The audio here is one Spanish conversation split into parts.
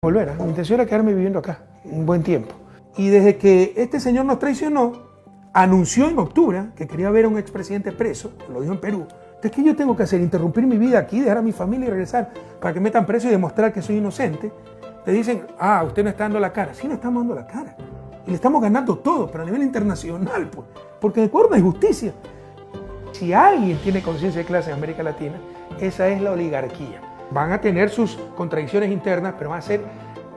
Volver, mi intención era quedarme viviendo acá un buen tiempo. Y desde que este señor nos traicionó, anunció en octubre que quería ver a un expresidente preso, lo dijo en Perú. Entonces, ¿qué yo tengo que hacer? Interrumpir mi vida aquí, dejar a mi familia y regresar para que me metan preso y demostrar que soy inocente. Le dicen, usted no está dando la cara. Sí, no estamos dando la cara. Y le estamos ganando todo, pero a nivel internacional, pues. Porque en Ecuador no hay justicia. Si alguien tiene conciencia de clase en América Latina, esa es la oligarquía. Van a tener sus contradicciones internas, pero van a ser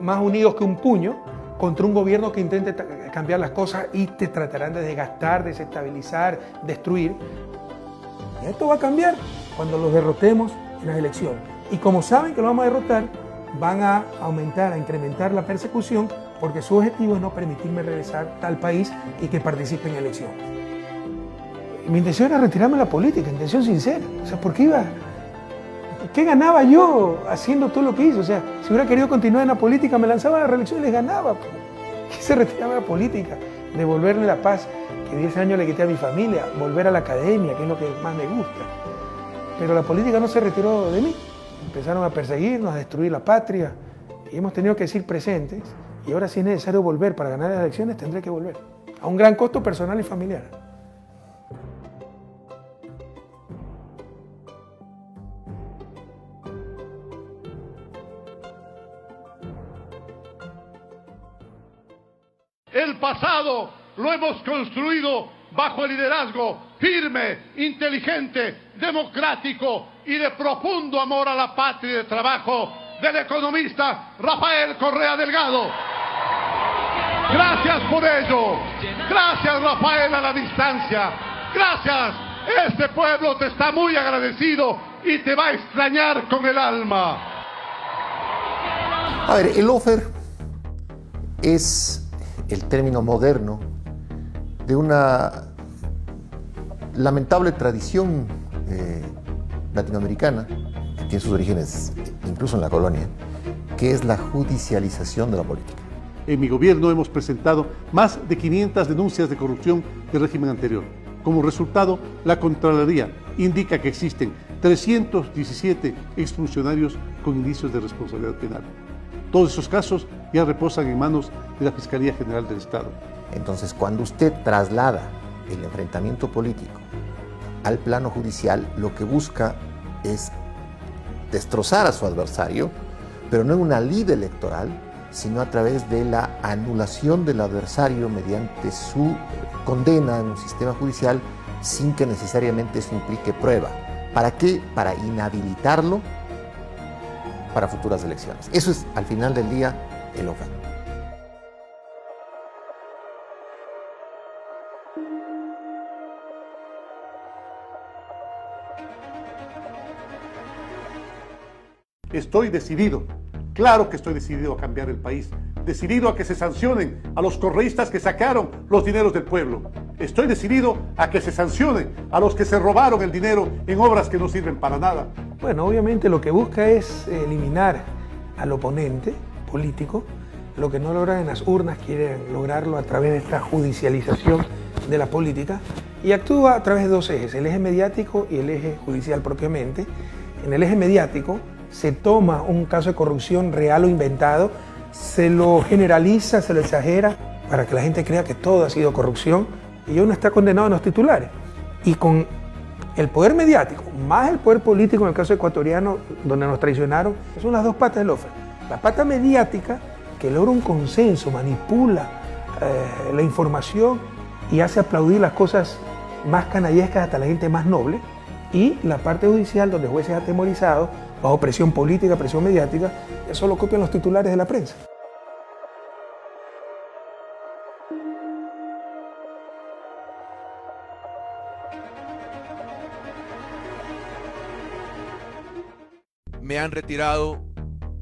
más unidos que un puño contra un gobierno que intente cambiar las cosas y te tratarán de desgastar, desestabilizar, destruir. Y esto va a cambiar cuando los derrotemos en las elecciones. Y como saben que lo vamos a derrotar, van a aumentar, a incrementar la persecución, porque su objetivo es no permitirme regresar al país y que participe en elecciones. Mi intención era retirarme de la política, intención sincera. O sea, ¿por qué iba? ¿Qué ganaba yo haciendo todo lo que hice? O sea, si hubiera querido continuar en la política, me lanzaba a la reelección y les ganaba. Quise retirarme de la política, devolverle la paz que 10 años le quité a mi familia, volver a la academia, que es lo que más me gusta. Pero la política no se retiró de mí. Empezaron a perseguirnos, a destruir la patria y hemos tenido que ser presentes. Y ahora, si es necesario volver para ganar las elecciones, tendré que volver. A un gran costo personal y familiar. El pasado lo hemos construido bajo el liderazgo firme, inteligente, democrático y de profundo amor a la patria y de trabajo del economista Rafael Correa Delgado. Gracias por ello. Gracias, Rafael, a la distancia. Gracias. Este pueblo te está muy agradecido y te va a extrañar con el alma. A ver, el lawfare es el término moderno de una lamentable tradición latinoamericana, que tiene sus orígenes incluso en la colonia, que es la judicialización de la política. En mi gobierno hemos presentado más de 500 denuncias de corrupción del régimen anterior. Como resultado, la Contraloría indica que existen 317 exfuncionarios con indicios de responsabilidad penal. Todos esos casos ya reposan en manos de la Fiscalía General del Estado. Entonces, cuando usted traslada el enfrentamiento político al plano judicial, lo que busca es destrozar a su adversario, pero no en una lid electoral, sino a través de la anulación del adversario mediante su condena en un sistema judicial sin que necesariamente eso implique prueba. ¿Para qué? Para inhabilitarlo para futuras elecciones. Eso es, al final del día, el lawfare. Estoy decidido, claro que estoy decidido a cambiar el país, decidido a que se sancionen a los correístas que sacaron los dineros del pueblo. Estoy decidido a que se sancionen a los que se robaron el dinero en obras que no sirven para nada. Bueno, obviamente lo que busca es eliminar al oponente político. Lo que no logran en las urnas quieren lograrlo a través de esta judicialización de la política y actúa a través de dos ejes, el eje mediático y el eje judicial propiamente. En el eje mediático se toma un caso de corrupción real o inventado, se lo generaliza, se lo exagera para que la gente crea que todo ha sido corrupción y uno está condenado en los titulares. Y con el poder mediático más el poder político, en el caso ecuatoriano, donde nos traicionaron, son las dos patas del lawfare. La pata mediática, que logra un consenso, manipula la información y hace aplaudir las cosas más canallescas hasta la gente más noble, y la parte judicial, donde jueces atemorizados, bajo presión política, presión mediática, eso lo copian los titulares de la prensa. Me han retirado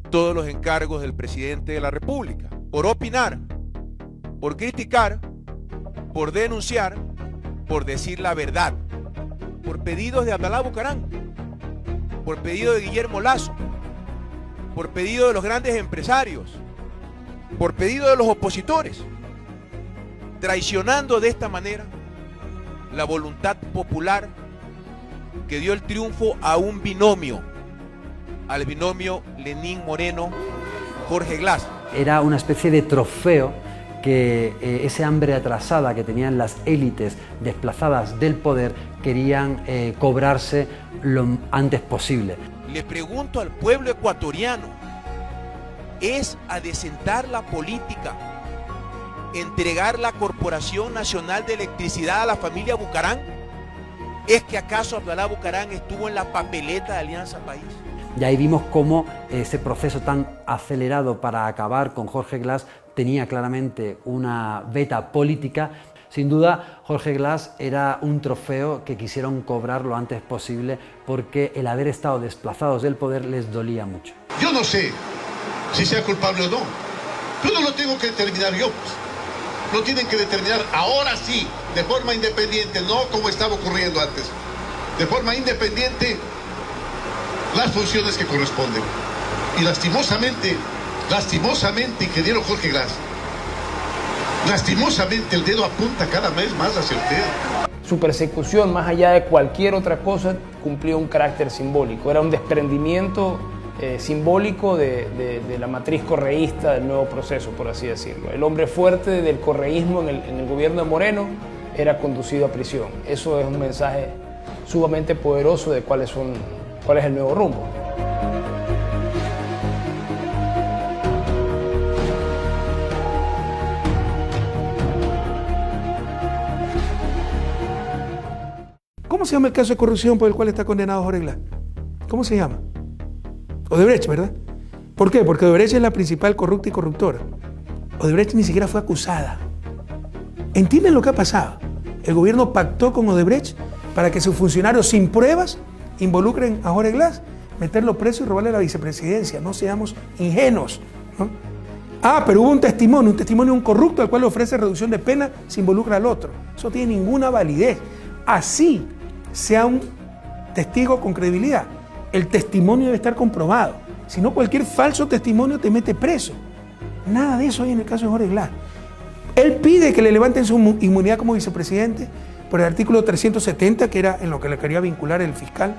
todos los encargos del presidente de la República por opinar, por criticar, por denunciar, por decir la verdad, por pedidos de Abdalá Bucaram, por pedido de Guillermo Lasso, por pedido de los grandes empresarios, por pedido de los opositores, traicionando de esta manera la voluntad popular que dio el triunfo a un binomio, al binomio Lenín Moreno Jorge Glass. Era una especie de trofeo que ese hambre atrasada que tenían las élites desplazadas del poder querían cobrarse lo antes posible. Le pregunto al pueblo ecuatoriano, ¿es adecentar la política entregar la Corporación Nacional de Electricidad a la familia Bucarán? ¿Es que acaso Abdalá Bucarán estuvo en la papeleta de Alianza País? Y ahí vimos cómo ese proceso tan acelerado para acabar con Jorge Glass tenía claramente una veta política. Sin duda, Jorge Glass era un trofeo que quisieron cobrar lo antes posible porque el haber estado desplazados del poder les dolía mucho. Yo no sé si sea culpable o no. Yo no lo tengo que determinar yo, pues. Lo tienen que determinar ahora sí, de forma independiente, no como estaba ocurriendo antes. De forma independiente, las funciones que corresponden. Y lastimosamente, ingeniero Jorge Glass, lastimosamente el dedo apunta cada vez más hacia usted. Su persecución, más allá de cualquier otra cosa, cumplió un carácter simbólico. Era un desprendimiento simbólico de la matriz correísta del nuevo proceso, por así decirlo. El hombre fuerte del correísmo en el gobierno de Moreno era conducido a prisión. Eso es un mensaje sumamente poderoso de cuál es el nuevo rumbo. ¿Cómo se llama el caso de corrupción por el cual está condenado Jorge Glass? ¿Cómo se llama? Odebrecht, ¿verdad? ¿Por qué? Porque Odebrecht es la principal corrupta y corruptora. Odebrecht ni siquiera fue acusada. ¿Entienden lo que ha pasado? El gobierno pactó con Odebrecht para que sus funcionarios sin pruebas involucren a Jorge Glass, meterlo preso y robarle la vicepresidencia. No seamos ingenuos, ¿no? Pero hubo un testimonio de un corrupto al cual le ofrece reducción de pena si involucra al otro. Eso no tiene ninguna validez. Así sea un testigo con credibilidad, el testimonio debe estar comprobado. Si no, cualquier falso testimonio te mete preso. Nada de eso hay en el caso de Jorge Glass. Él pide que le levanten su inmunidad como vicepresidente por el artículo 370, que era en lo que le quería vincular el fiscal,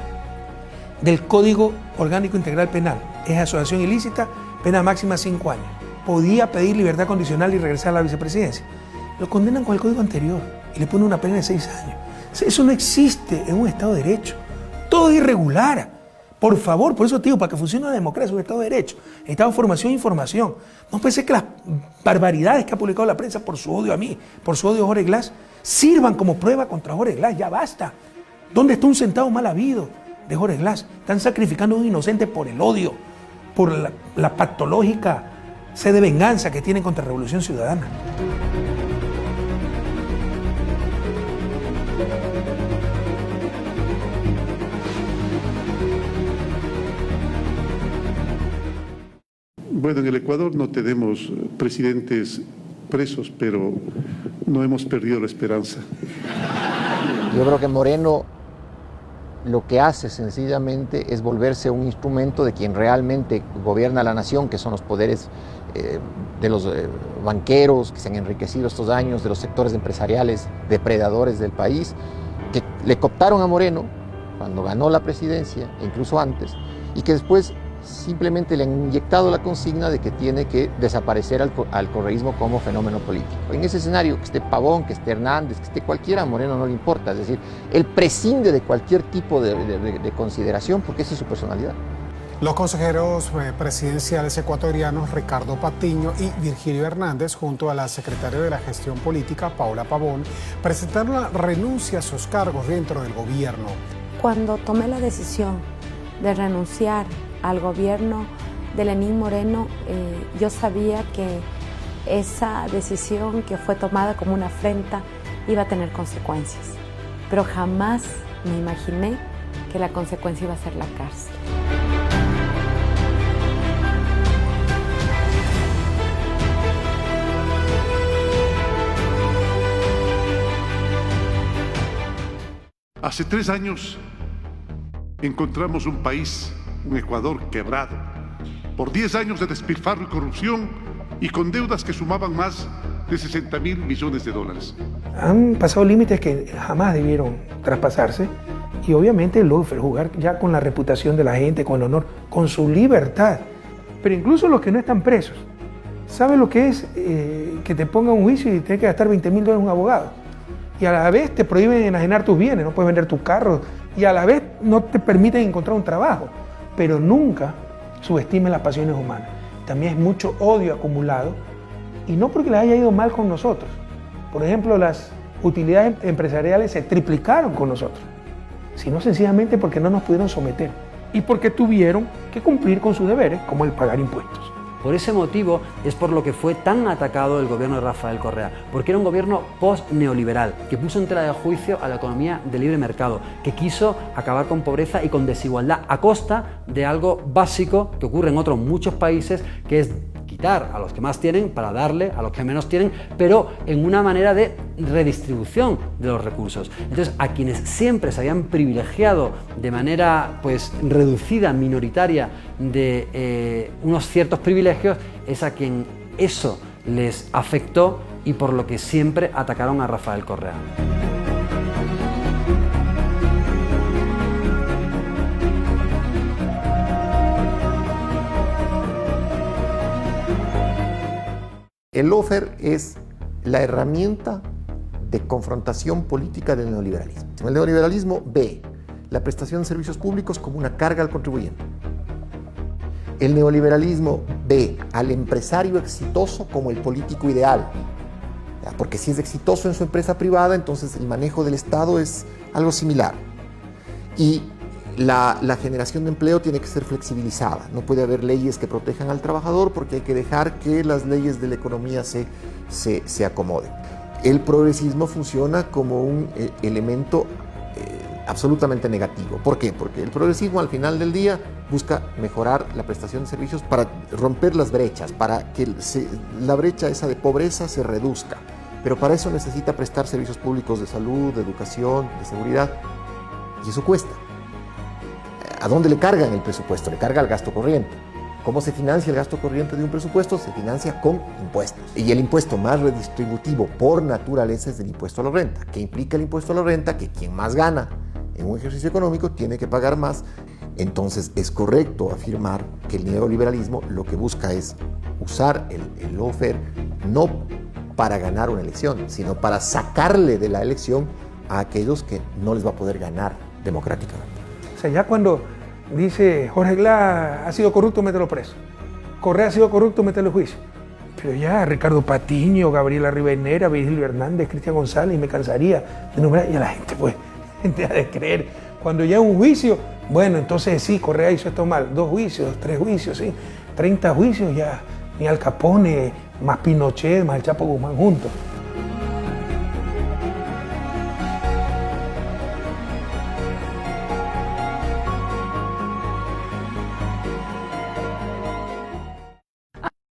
del Código Orgánico Integral Penal. Es asociación ilícita, pena máxima 5 años. Podía pedir libertad condicional y regresar a la vicepresidencia. Lo condenan con el código anterior y le ponen una pena de 6 años. Eso no existe en un Estado de Derecho. Todo es irregular. Por favor, por eso te digo, para que funcione la democracia, un Estado de Derecho, necesitamos formación e información. No puede ser que las barbaridades que ha publicado la prensa por su odio a mí, por su odio a Jorge Glass, sirvan como prueba contra Jorge Glass. Ya basta. ¿Dónde está un centavo mal habido de Jorge Glass? Están sacrificando a un inocente por el odio, por la patológica sed de venganza que tienen contra la Revolución Ciudadana. Bueno, en el Ecuador no tenemos presidentes presos, pero no hemos perdido la esperanza. Yo creo que Moreno lo que hace sencillamente es volverse un instrumento de quien realmente gobierna la nación, que son los poderes de los banqueros que se han enriquecido estos años, de los sectores empresariales depredadores del país, que le cooptaron a Moreno cuando ganó la presidencia, e incluso antes, y que después simplemente le han inyectado la consigna de que tiene que desaparecer al correísmo como fenómeno político. En ese escenario, que esté Pavón, que esté Hernández, que esté cualquiera, a Moreno no le importa. Es decir, él prescinde de cualquier tipo de consideración porque esa es su personalidad. Los consejeros presidenciales ecuatorianos Ricardo Patiño y Virgilio Hernández, junto a la secretaria de la Gestión Política, Paula Pavón, presentaron la renuncia a sus cargos dentro del gobierno. Cuando tomé la decisión de renunciar al gobierno de Lenín Moreno, yo sabía que esa decisión que fue tomada como una afrenta iba a tener consecuencias, pero jamás me imaginé que la consecuencia iba a ser la cárcel. Hace 3 años encontramos un país, un Ecuador quebrado, por 10 años de despilfarro y corrupción y con deudas que sumaban más de 60.000 millones de dólares. Han pasado límites que jamás debieron traspasarse y obviamente luego jugar ya con la reputación de la gente, con el honor, con su libertad. Pero incluso los que no están presos, ¿sabes lo que es que te pongan un juicio y tenés que gastar $20.000 un abogado? Y a la vez te prohíben enajenar tus bienes, no puedes vender tus carros, y a la vez no te permiten encontrar un trabajo. Pero nunca subestimen las pasiones humanas. También es mucho odio acumulado, y no porque les haya ido mal con nosotros. Por ejemplo, las utilidades empresariales se triplicaron con nosotros, sino sencillamente porque no nos pudieron someter y porque tuvieron que cumplir con sus deberes, como el pagar impuestos. Por ese motivo es por lo que fue tan atacado el gobierno de Rafael Correa, porque era un gobierno post-neoliberal, que puso en tela de juicio a la economía de libre mercado, que quiso acabar con pobreza y con desigualdad a costa de algo básico que ocurre en otros muchos países, que es quitar a los que más tienen para darle a los que menos tienen, pero en una manera de redistribución de los recursos. Entonces, a quienes siempre se habían privilegiado de manera pues reducida, minoritaria, de unos ciertos privilegios, es a quien eso les afectó y por lo que siempre atacaron a Rafael Correa. El lawfare es la herramienta de confrontación política del neoliberalismo. El neoliberalismo ve la prestación de servicios públicos como una carga al contribuyente. El neoliberalismo ve al empresario exitoso como el político ideal, porque si es exitoso en su empresa privada, entonces el manejo del Estado es algo similar. Y la generación de empleo tiene que ser flexibilizada. No puede haber leyes que protejan al trabajador porque hay que dejar que las leyes de la economía se acomoden. El progresismo funciona como un elemento absolutamente negativo. ¿Por qué? Porque el progresismo al final del día busca mejorar la prestación de servicios para romper las brechas, para que la brecha esa de pobreza se reduzca. Pero para eso necesita prestar servicios públicos de salud, de educación, de seguridad, y eso cuesta. ¿A dónde le cargan el presupuesto? Le carga al gasto corriente. ¿Cómo se financia el gasto corriente de un presupuesto? Se financia con impuestos. Y el impuesto más redistributivo por naturaleza es el impuesto a la renta. ¿Qué implica el impuesto a la renta? Que quien más gana en un ejercicio económico tiene que pagar más. Entonces es correcto afirmar que el neoliberalismo lo que busca es usar el lawfare no para ganar una elección, sino para sacarle de la elección a aquellos que no les va a poder ganar democráticamente. O sea, ya cuando dice Jorge Glass ha sido corrupto, mételo preso. Correa ha sido corrupto, mételo en juicio. Pero ya Ricardo Patiño, Gabriela Rivadeneira, Virgilio Hernández, Cristian González, y me cansaría de nombrar, y a la gente pues deja de creer. Cuando ya un juicio, bueno, entonces sí, Correa hizo esto mal. 2 juicios, 3 juicios, sí. 30 juicios ya, ni Al Capone, más Pinochet, más el Chapo Guzmán juntos.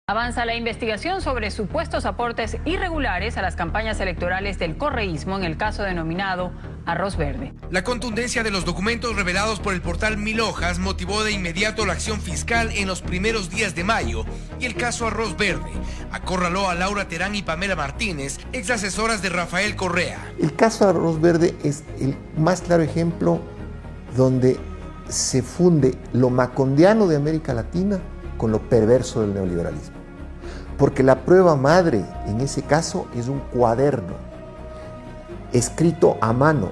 Avanza la investigación sobre supuestos aportes irregulares a las campañas electorales del correísmo en el caso denominado Arroz Verde. La contundencia de los documentos revelados por el portal Mil Hojas motivó de inmediato la acción fiscal en los primeros días de mayo y el caso Arroz Verde acorraló a Laura Terán y Pamela Martínez, ex asesoras de Rafael Correa. El caso Arroz Verde es el más claro ejemplo donde se funde lo macondiano de América Latina con lo perverso del neoliberalismo. Porque la prueba madre en ese caso es un cuaderno escrito a mano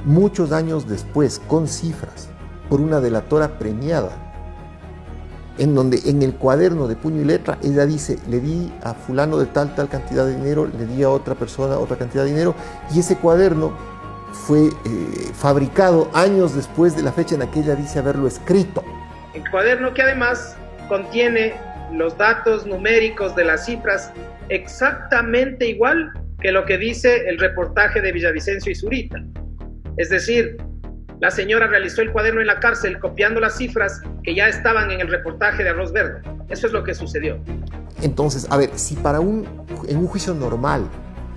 muchos años después con cifras por una delatora premiada, en donde en el cuaderno de puño y letra ella dice: le di a fulano de tal cantidad de dinero, le di a otra persona otra cantidad de dinero, y ese cuaderno fue fabricado años después de la fecha en la que ella dice haberlo escrito. El cuaderno que además contiene los datos numéricos de las cifras exactamente igual que lo que dice el reportaje de Villavicencio y Zurita. Es decir, la señora realizó el cuaderno en la cárcel copiando las cifras que ya estaban en el reportaje de Arroz Verde. Eso es lo que sucedió. Entonces, a ver, si en un juicio normal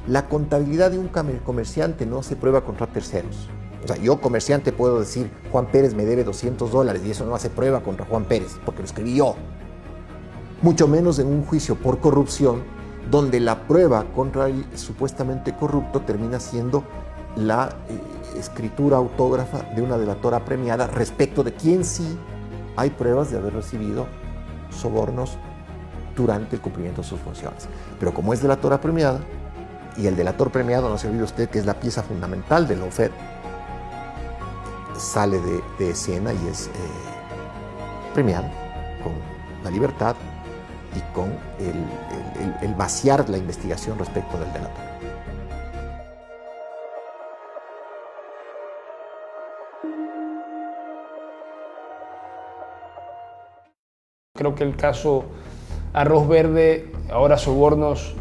la contabilidad de un comerciante no se prueba contra terceros. O sea, yo comerciante puedo decir: Juan Pérez me debe $200 y eso no hace prueba contra Juan Pérez porque lo escribí yo. Mucho menos en un juicio por corrupción, donde la prueba contra el supuestamente corrupto termina siendo la escritura autógrafa de una delatora premiada respecto de quien sí hay pruebas de haber recibido sobornos durante el cumplimiento de sus funciones. Pero como es delator apremiado, y el delator premiado, no se olvide usted que es la pieza fundamental del lawfare, sale de escena y es premiado con la libertad y con el vaciar la investigación respecto del delator. Creo que el caso Arroz Verde, ahora sobornos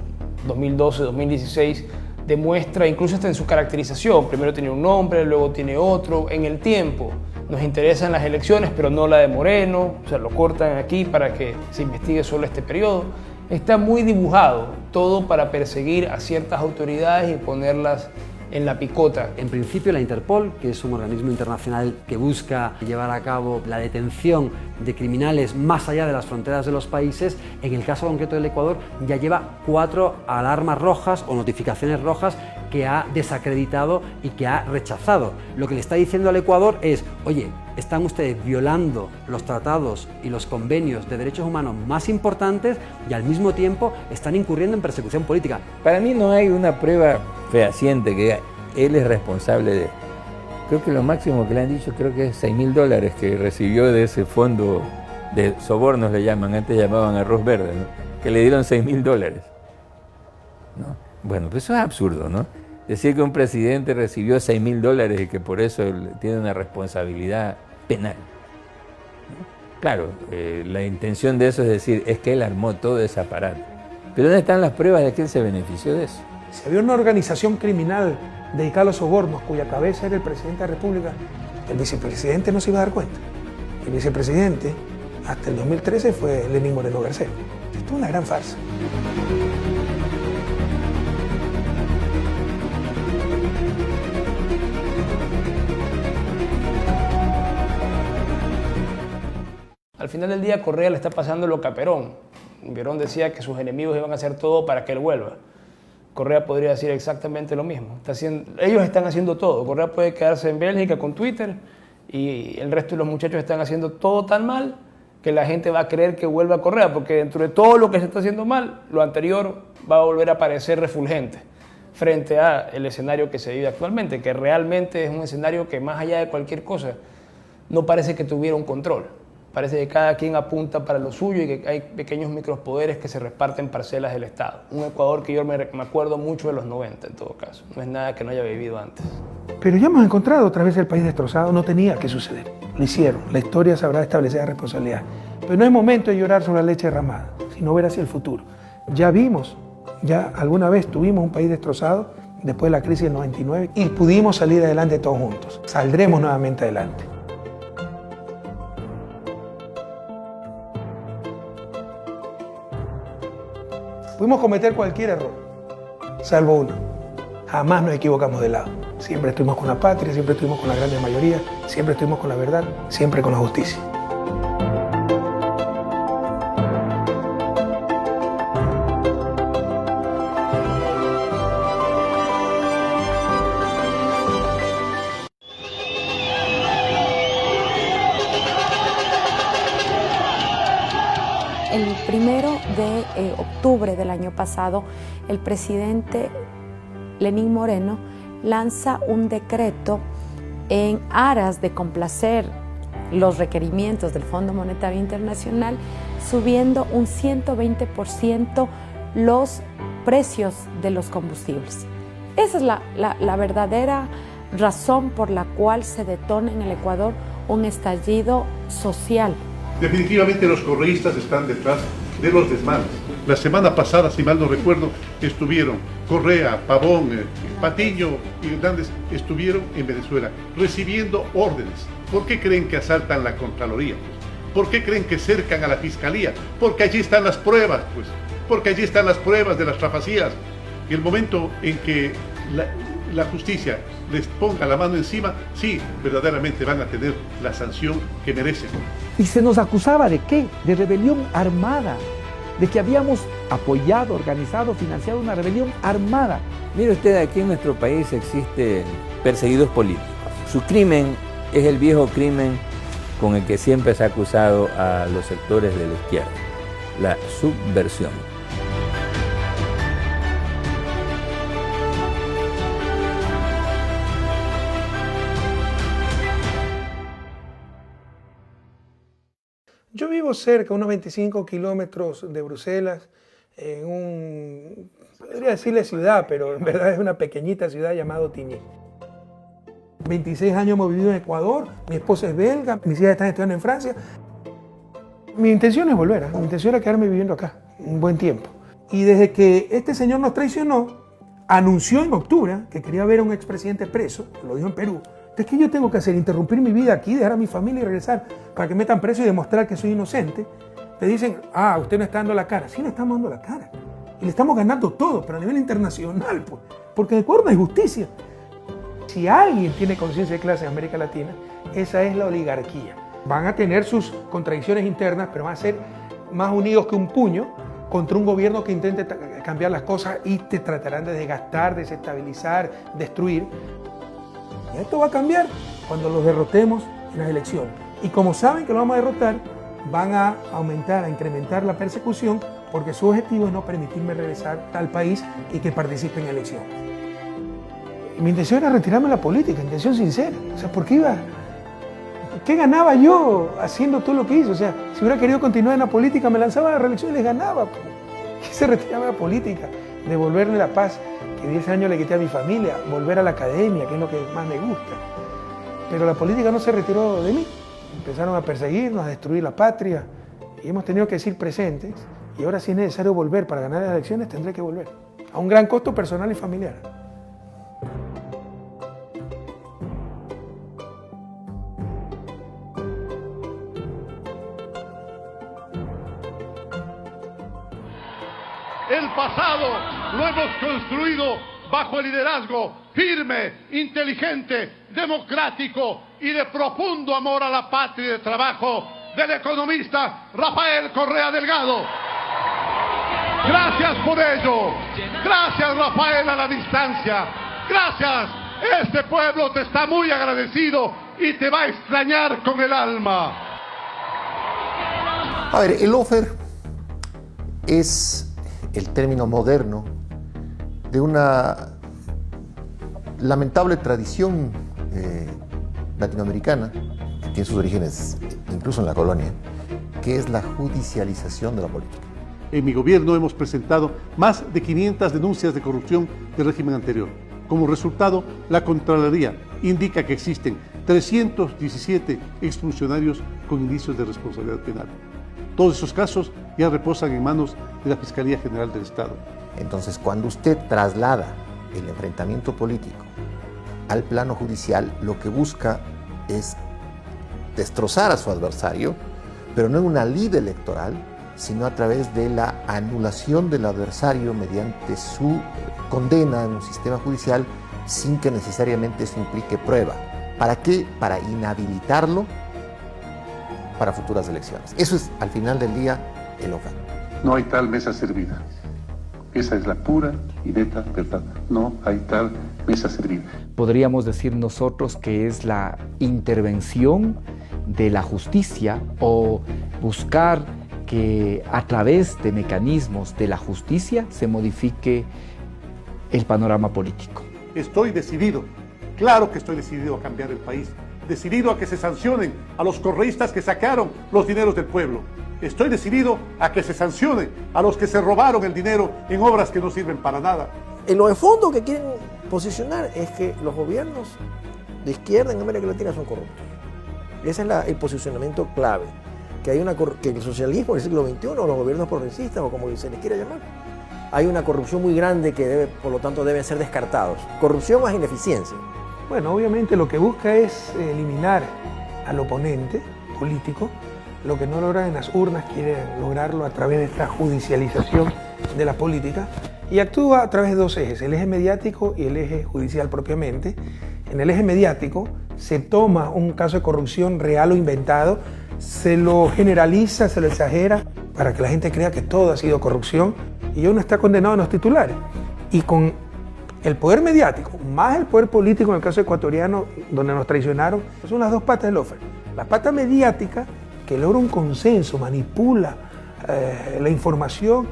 2012-2016, demuestra, incluso hasta en su caracterización, primero tenía un nombre, luego tiene otro, en el tiempo. Nos interesan las elecciones, pero no la de Moreno, o sea, lo cortan aquí para que se investigue solo este periodo. Está muy dibujado, todo para perseguir a ciertas autoridades y ponerlas en la picota. En principio la Interpol, que es un organismo internacional que busca llevar a cabo la detención de criminales más allá de las fronteras de los países, en el caso concreto del Ecuador ya lleva 4 alarmas rojas o notificaciones rojas que ha desacreditado y que ha rechazado. Lo que le está diciendo al Ecuador es, oye, están ustedes violando los tratados y los convenios de derechos humanos más importantes y al mismo tiempo están incurriendo en persecución política. Para mí no hay una prueba fehaciente que él es responsable de. Creo que lo máximo que le han dicho creo que es $6.000 que recibió de ese fondo de sobornos, le llaman, antes llamaban Arroz Verde, ¿no? Que le dieron $6.000. ¿No? Bueno, pues eso es absurdo, ¿no? Decir que un presidente recibió $6.000 y que por eso tiene una responsabilidad penal, ¿no? Claro, la intención de eso es decir, es que él armó todo ese aparato. Pero ¿dónde están las pruebas de que él se benefició de eso? Si había una organización criminal dedicada a los sobornos, cuya cabeza era el presidente de la República, el vicepresidente no se iba a dar cuenta. El vicepresidente, hasta el 2013, fue Lenín Moreno Garcés. Esto es una gran farsa. Al final del día, Correa le está pasando lo que a Perón. Perón decía que sus enemigos iban a hacer todo para que él vuelva. Correa podría decir exactamente lo mismo. Ellos están haciendo todo. Correa puede quedarse en Bélgica con Twitter y el resto de los muchachos están haciendo todo tan mal que la gente va a creer que vuelva a Correa, porque dentro de todo lo que se está haciendo mal, lo anterior va a volver a parecer refulgente frente al escenario que se vive actualmente, que realmente es un escenario que más allá de cualquier cosa no parece que tuviera un control. Parece que cada quien apunta para lo suyo y que hay pequeños micropoderes que se reparten parcelas del Estado. Un Ecuador que yo me acuerdo mucho de los 90 en todo caso. No es nada que no haya vivido antes. Pero ya hemos encontrado otra vez el país destrozado. No tenía que suceder. Lo hicieron. La historia sabrá establecer la responsabilidad. Pero no es momento de llorar sobre la leche derramada, sino ver hacia el futuro. Ya vimos, ya alguna vez tuvimos un país destrozado después de la crisis del 99 y pudimos salir adelante todos juntos. Saldremos nuevamente adelante. Pudimos cometer cualquier error, salvo uno. Jamás nos equivocamos de lado. Siempre estuvimos con la patria, siempre estuvimos con la grande mayoría, siempre estuvimos con la verdad, siempre con la justicia. El 1 de octubre del año pasado, el presidente Lenín Moreno lanza un decreto en aras de complacer los requerimientos del Fondo Monetario Internacional, subiendo un 120% los precios de los combustibles. Esa es la verdadera razón por la cual se detona en el Ecuador un estallido social. Definitivamente los correístas están detrás de los desmanes. La semana pasada, si mal no recuerdo, estuvieron Correa, Pavón, Patiño y Hernández estuvieron en Venezuela recibiendo órdenes. ¿Por qué creen que asaltan la Contraloría? ¿Por qué creen que cercan a la Fiscalía? Porque allí están las pruebas, pues. Porque allí están las pruebas de las trafacías. Y el momento en que la justicia les ponga la mano encima, sí, verdaderamente van a tener la sanción que merecen. Y se nos acusaba ¿de qué? De rebelión armada, de que habíamos apoyado, organizado, financiado una rebelión armada. Mire usted, aquí en nuestro país existen perseguidos políticos. Su crimen es el viejo crimen con el que siempre se ha acusado a los sectores de la izquierda, la subversión. Yo vivo cerca, unos 25 kilómetros de Bruselas, podría decirle ciudad, pero en verdad es una pequeñita ciudad llamada Tigny. 26 años hemos vivido en Ecuador, mi esposa es belga, mis hijas están estudiando en Francia. Mi intención es volver, mi intención era quedarme viviendo acá un buen tiempo. Y desde que este señor nos traicionó, anunció en octubre que quería ver a un expresidente preso, lo dijo en Perú. Entonces, ¿qué yo tengo que hacer? Interrumpir mi vida aquí, dejar a mi familia y regresar para que me metan preso y demostrar que soy inocente. Te dicen, usted no está dando la cara. Sí, le estamos dando la cara. Y le estamos ganando todo, pero a nivel internacional, pues. Porque en Ecuador no hay justicia. Si alguien tiene conciencia de clase en América Latina, esa es la oligarquía. Van a tener sus contradicciones internas, pero van a ser más unidos que un puño contra un gobierno que intente cambiar las cosas y te tratarán de desgastar, desestabilizar, destruir. Y esto va a cambiar cuando los derrotemos en las elecciones. Y como saben que lo vamos a derrotar, van a aumentar, a incrementar la persecución, porque su objetivo es no permitirme regresar al país y que participe en elecciones. Mi intención era retirarme de la política, intención sincera. O sea, ¿por qué iba? ¿Qué ganaba yo haciendo todo lo que hice? O sea, si hubiera querido continuar en la política, me lanzaba a la reelección y les ganaba. Quise retirarme de la política, devolverle la paz que 10 años le quité a mi familia, volver a la academia, que es lo que más me gusta. Pero la política no se retiró de mí. Empezaron a perseguirnos, a destruir la patria, y hemos tenido que decir presentes. Y ahora, si es necesario volver para ganar las elecciones, tendré que volver. A un gran costo personal y familiar. El pasado lo hemos construido bajo el liderazgo firme, inteligente, democrático y de profundo amor a la patria y de trabajo del economista Rafael Correa Delgado. Gracias por ello. Gracias, Rafael, a la distancia. Gracias. Este pueblo te está muy agradecido y te va a extrañar con el alma. A ver, el lawfare es el término moderno de una lamentable tradición latinoamericana, que tiene sus orígenes incluso en la colonia, que es la judicialización de la política. En mi gobierno hemos presentado más de 500 denuncias de corrupción del régimen anterior. Como resultado, la Contraloría indica que existen 317 exfuncionarios con indicios de responsabilidad penal. Todos esos casos ya reposan en manos de la Fiscalía General del Estado. Entonces, cuando usted traslada el enfrentamiento político al plano judicial, lo que busca es destrozar a su adversario, pero no en una lid electoral, sino a través de la anulación del adversario mediante su condena en un sistema judicial sin que necesariamente eso implique prueba. ¿Para qué? Para inhabilitarlo para futuras elecciones. Eso es, al final del día, el lawfare. No hay tal mesa servida. Esa es la pura y neta verdad. No hay tal mesa servida. Podríamos decir nosotros que es la intervención de la justicia o buscar que a través de mecanismos de la justicia se modifique el panorama político. Estoy decidido, claro que estoy decidido a cambiar el país, decidido a que se sancionen a los correístas que sacaron los dineros del pueblo. Estoy decidido a que se sancione a los que se robaron el dinero en obras que no sirven para nada. En lo de fondo que quieren posicionar es que los gobiernos de izquierda en América Latina son corruptos. Ese es el posicionamiento clave. Que el socialismo del siglo XXI, o los gobiernos progresistas, o como se les quiera llamar, hay una corrupción muy grande que por lo tanto deben ser descartados. Corrupción más ineficiencia. Bueno, obviamente lo que busca es eliminar al oponente político. Lo que no logran en las urnas quiere lograrlo a través de esta judicialización de la política y actúa a través de dos ejes, el eje mediático y el eje judicial propiamente. En el eje mediático se toma un caso de corrupción real o inventado, se lo generaliza, se lo exagera para que la gente crea que todo ha sido corrupción y uno está condenado en los titulares. Y con el poder mediático más el poder político en el caso ecuatoriano donde nos traicionaron, son las dos patas del lawfare. La pata mediática, que logra un consenso, manipula la información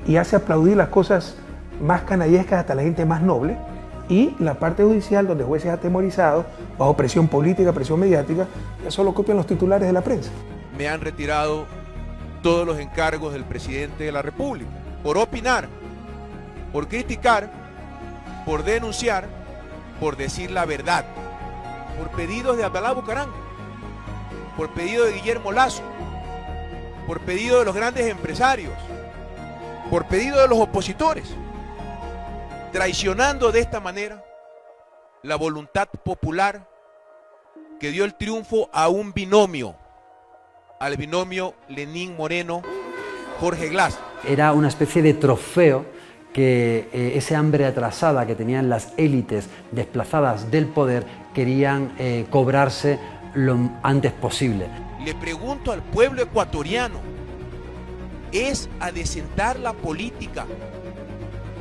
y hace aplaudir las cosas más canallescas hasta la gente más noble, y la parte judicial, donde jueces atemorizados, bajo presión política, presión mediática, ya solo copian los titulares de la prensa. Me han retirado todos los encargos del presidente de la República por opinar, por criticar, por denunciar, por decir la verdad, por pedidos de Abdalá Bucaram, por pedido de Guillermo Lazo, por pedido de los grandes empresarios, por pedido de los opositores, traicionando de esta manera la voluntad popular que dio el triunfo a un binomio, al binomio Lenín Moreno-Jorge Glass. Era una especie de trofeo que ese hambre atrasada que tenían las élites desplazadas del poder querían cobrarse lo antes posible. Le pregunto al pueblo ecuatoriano, ¿es adecentar la política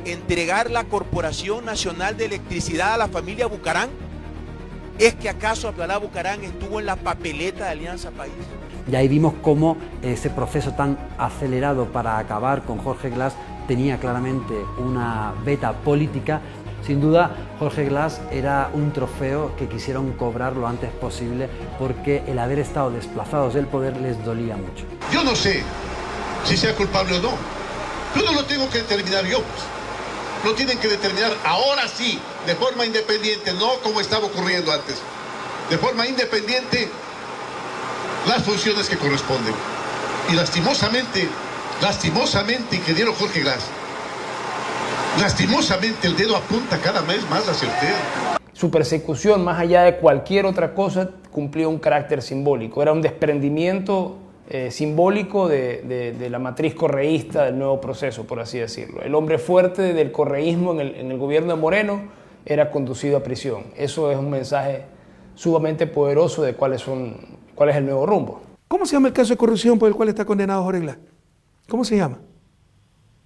entregar la Corporación Nacional de Electricidad a la familia Bucaram? ¿Es que acaso Abdalá Bucaram estuvo en la papeleta de Alianza País? Y ahí vimos cómo ese proceso tan acelerado para acabar con Jorge Glass tenía claramente una veta política. Sin duda, Jorge Glass era un trofeo que quisieron cobrar lo antes posible porque el haber estado desplazados del poder les dolía mucho. Yo no sé si sea culpable o no. Yo no lo tengo que determinar yo. Lo tienen que determinar ahora sí, de forma independiente, no como estaba ocurriendo antes. De forma independiente, las funciones que corresponden. Y lastimosamente, ingeniero Jorge Glass, lastimosamente el dedo apunta cada vez más hacia usted. Su persecución, más allá de cualquier otra cosa, cumplía un carácter simbólico. Era un desprendimiento simbólico de la matriz correísta del nuevo proceso, por así decirlo. El hombre fuerte del correísmo en el gobierno de Moreno era conducido a prisión. Eso es un mensaje sumamente poderoso de cuál es el nuevo rumbo. ¿Cómo se llama el caso de corrupción por el cual está condenado Jorge Glass? ¿Cómo se llama?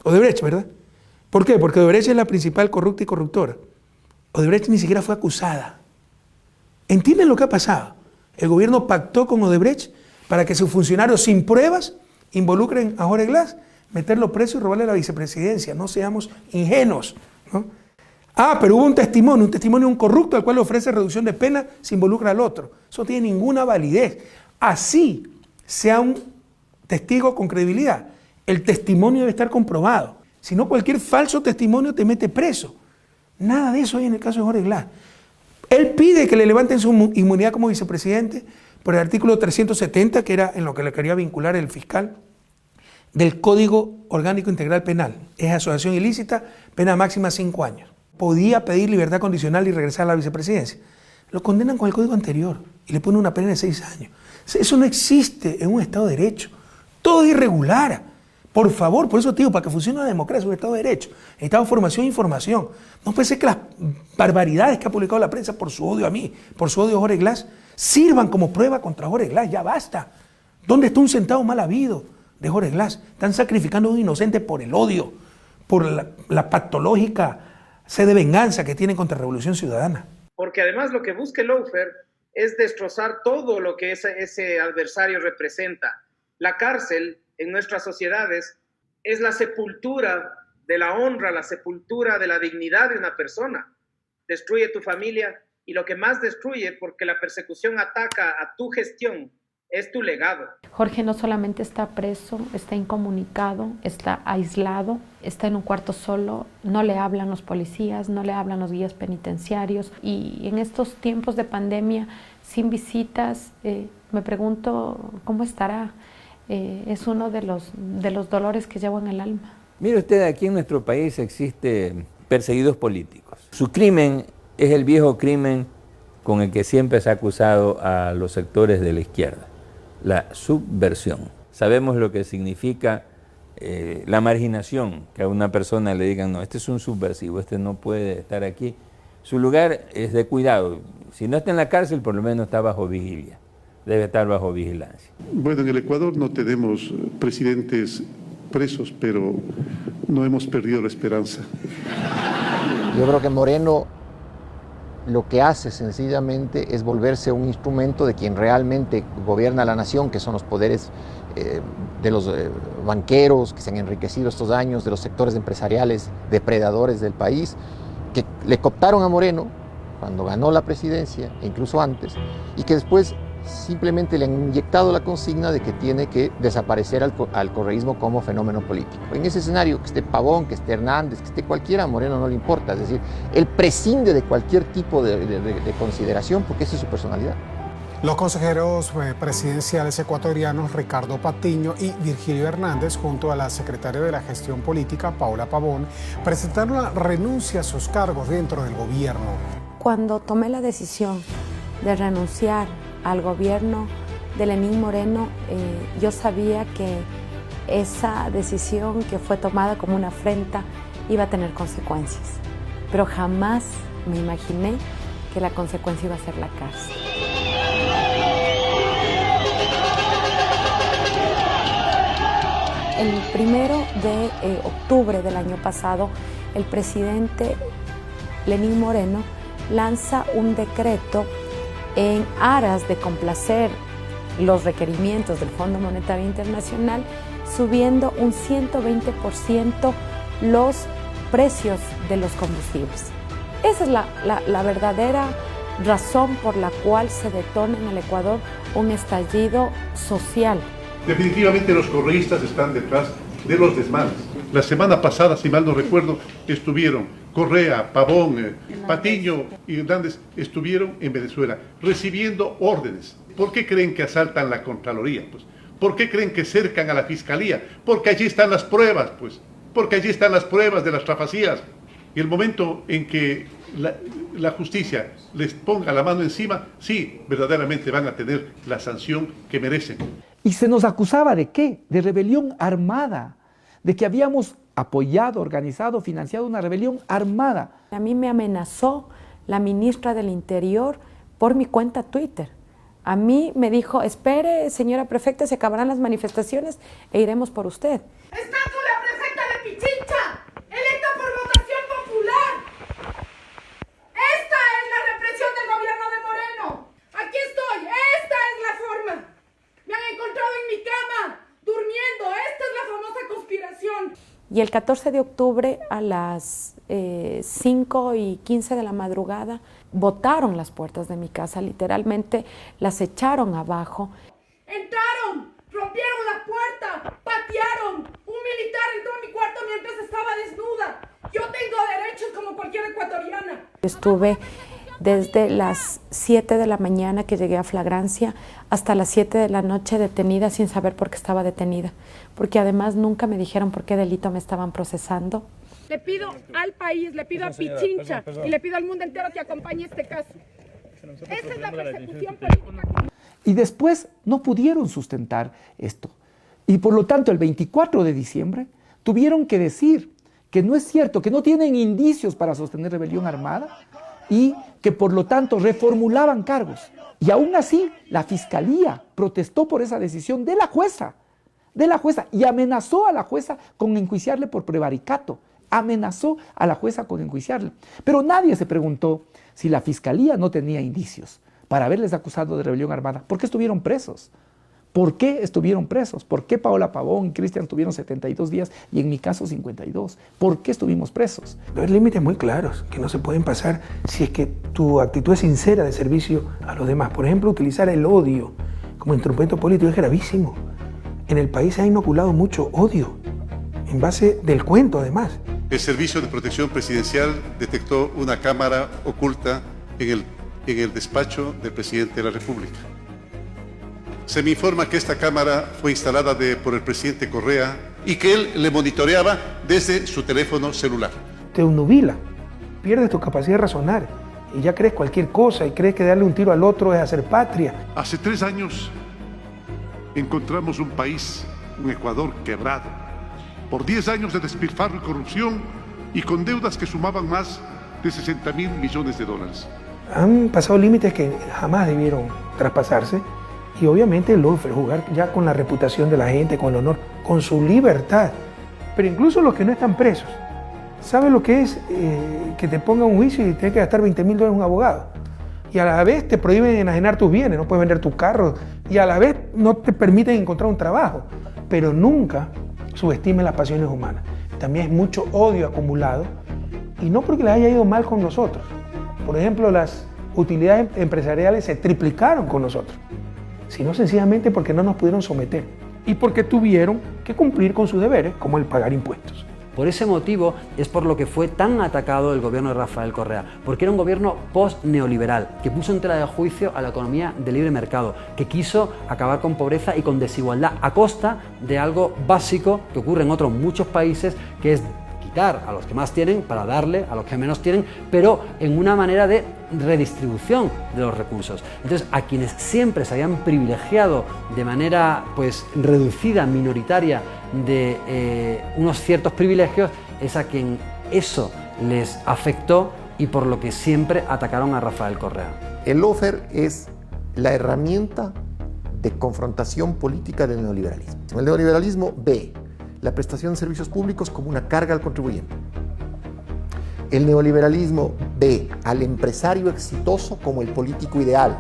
Odebrecht, ¿verdad? ¿Por qué? Porque Odebrecht es la principal corrupta y corruptora. Odebrecht ni siquiera fue acusada. ¿Entienden lo que ha pasado? El gobierno pactó con Odebrecht para que sus funcionarios sin pruebas involucren a Jorge Glass, meterlo preso y robarle la vicepresidencia. No seamos ingenuos, ¿no? Pero hubo un testimonio de un corrupto al cual le ofrece reducción de pena si involucra al otro. Eso no tiene ninguna validez. Así sea un testigo con credibilidad, el testimonio debe estar comprobado. Si no, cualquier falso testimonio te mete preso. Nada de eso hay en el caso de Jorge Glass. Él pide que le levanten su inmunidad como vicepresidente por el artículo 370, que era en lo que le quería vincular el fiscal, del Código Orgánico Integral Penal. Es asociación ilícita, pena máxima 5 años. Podía pedir libertad condicional y regresar a la vicepresidencia. Lo condenan con el código anterior y le ponen una pena de 6 años. Eso no existe en un Estado de Derecho. Todo es irregular. Por favor, por eso te digo, para que funcione la democracia, un Estado de Derecho, necesitamos formación e información. No puede ser que las barbaridades que ha publicado la prensa por su odio a mí, por su odio a Jorge Glass, sirvan como prueba contra Jorge Glass. Ya basta. ¿Dónde está un centavo mal habido de Jorge Glass? Están sacrificando a un inocente por el odio, por la patológica sed de venganza que tienen contra Revolución Ciudadana. Porque además lo que busca el lawfare es destrozar todo lo que ese adversario representa. La cárcel en nuestras sociedades es la sepultura de la honra, la sepultura de la dignidad de una persona. Destruye tu familia y lo que más destruye, porque la persecución ataca a tu gestión, es tu legado. Jorge no solamente está preso, está incomunicado, está aislado, está en un cuarto solo, no le hablan los policías, no le hablan los guías penitenciarios, y en estos tiempos de pandemia, sin visitas, me pregunto cómo estará. Es uno de los dolores que llevo en el alma. Mire usted, aquí en nuestro país existen perseguidos políticos. Su crimen es el viejo crimen con el que siempre se ha acusado a los sectores de la izquierda, la subversión. Sabemos lo que significa la marginación, que a una persona le digan, no, este es un subversivo, este no puede estar aquí. Su lugar es de cuidado. Si no está en la cárcel, por lo menos está bajo vigilia. Debe estar bajo vigilancia. Bueno, en el Ecuador no tenemos presidentes presos, pero no hemos perdido la esperanza. Yo creo que Moreno lo que hace sencillamente es volverse un instrumento de quien realmente gobierna la nación, que son los poderes de los banqueros que se han enriquecido estos años, de los sectores empresariales depredadores del país, que le cooptaron a Moreno cuando ganó la presidencia, e incluso antes, y que después simplemente le han inyectado la consigna de que tiene que desaparecer al correísmo como fenómeno político. En ese escenario, que esté Pavón, que esté Hernández, que esté cualquiera, a Moreno no le importa. Es decir, él prescinde de cualquier tipo de consideración porque esa es su personalidad. Los consejeros presidenciales ecuatorianos Ricardo Patiño y Virgilio Hernández, junto a la secretaria de la Gestión Política, Paula Pavón, presentaron la renuncia a sus cargos dentro del gobierno. Cuando tomé la decisión de renunciar al gobierno de Lenín Moreno, yo sabía que esa decisión que fue tomada como una afrenta iba a tener consecuencias, pero jamás me imaginé que la consecuencia iba a ser la cárcel. El 1 de octubre del año pasado, el presidente Lenín Moreno lanza un decreto en aras de complacer los requerimientos del Fondo Monetario Internacional, subiendo un 120% los precios de los combustibles. Esa es la verdadera razón por la cual se detona en el Ecuador un estallido social. Definitivamente los correístas están detrás de los desmanes. La semana pasada, si mal no recuerdo, estuvieron Correa, Pavón, Patiño y Hernández estuvieron en Venezuela recibiendo órdenes. ¿Por qué creen que asaltan la Contraloría? Pues, ¿por qué creen que cercan a la Fiscalía? Porque allí están las pruebas, pues. Porque allí están las pruebas de las trafacías. Y el momento en que la justicia les ponga la mano encima, sí, verdaderamente van a tener la sanción que merecen. Y se nos acusaba ¿de qué? De rebelión armada, de que habíamos apoyado, organizado, financiado una rebelión armada. A mí me amenazó la ministra del Interior por mi cuenta Twitter. A mí me dijo, espere, señora prefecta, se acabarán las manifestaciones e iremos por usted. ¡Está con la prefecta de Pichincha, electa por votación popular! ¡Esta es la represión del gobierno de Moreno! ¡Aquí estoy! ¡Esta es la forma! ¡Me han encontrado en mi cama, durmiendo! ¡Esta es la famosa conspiración! Y el 14 de octubre a las 5:15 de la madrugada botaron las puertas de mi casa, literalmente las echaron abajo. Entraron, rompieron la puerta, patearon. Un militar entró a mi cuarto mientras estaba desnuda. Yo tengo derechos como cualquier ecuatoriana. Estuve desde las 7 de la mañana que llegué a flagrancia hasta las 7 de la noche detenida sin saber por qué estaba detenida, porque además nunca me dijeron por qué delito me estaban procesando. Le pido al país, le pido a Pichincha y le pido al mundo entero que acompañe este caso. Esa es la persecución política. Y después no pudieron sustentar esto. Y por lo tanto, el 24 de diciembre tuvieron que decir que no es cierto, que no tienen indicios para sostener rebelión armada y que por lo tanto reformulaban cargos. Y aún así, la Fiscalía protestó por esa decisión de la jueza, y amenazó a la jueza con enjuiciarle por prevaricato. Amenazó a la jueza con enjuiciarle. Pero nadie se preguntó si la Fiscalía no tenía indicios para haberles acusado de rebelión armada. ¿Por qué estuvieron presos? ¿Por qué estuvieron presos? ¿Por qué Paola Pavón y Cristian tuvieron 72 días y en mi caso 52? ¿Por qué estuvimos presos? Hay límites muy claros que no se pueden pasar si es que tu actitud es sincera de servicio a los demás. Por ejemplo, utilizar el odio como instrumento político es gravísimo. En el país se ha inoculado mucho odio, en base del cuento además. El Servicio de Protección Presidencial detectó una cámara oculta en el despacho del presidente de la República. Se me informa que esta cámara fue instalada por el presidente Correa y que él le monitoreaba desde su teléfono celular. Te obnubila, pierdes tu capacidad de razonar y ya crees cualquier cosa y crees que darle un tiro al otro es hacer patria. Hace 3 años encontramos un país, un Ecuador quebrado, por 10 años de despilfarro y corrupción y con deudas que sumaban más de $60.000 millones. Han pasado límites que jamás debieron traspasarse y obviamente el lawfare, jugar ya con la reputación de la gente, con el honor, con su libertad. Pero incluso los que no están presos ¿Sabes lo que es que te ponga un juicio y tienes que gastar $20.000 un abogado? Y a la vez te prohíben enajenar tus bienes, no puedes vender tu carro, y a la vez no te permiten encontrar un trabajo. Pero nunca subestimen las pasiones humanas. También es mucho odio acumulado, y no porque les haya ido mal con nosotros. Por ejemplo, las utilidades empresariales se triplicaron con nosotros, sino sencillamente porque no nos pudieron someter y porque tuvieron que cumplir con sus deberes, como el pagar impuestos. Por ese motivo es por lo que fue tan atacado el gobierno de Rafael Correa, porque era un gobierno post-neoliberal, que puso en tela de juicio a la economía de libre mercado, que quiso acabar con pobreza y con desigualdad a costa de algo básico que ocurre en otros muchos países, que es quitar a los que más tienen para darle a los que menos tienen, pero en una manera de redistribución de los recursos. Entonces, a quienes siempre se habían privilegiado de manera pues reducida, minoritaria, de unos ciertos privilegios, es a quien eso les afectó y por lo que siempre atacaron a Rafael Correa. El lawfare es la herramienta de confrontación política del neoliberalismo. El neoliberalismo ve la prestación de servicios públicos como una carga al contribuyente. El neoliberalismo ve al empresario exitoso como el político ideal,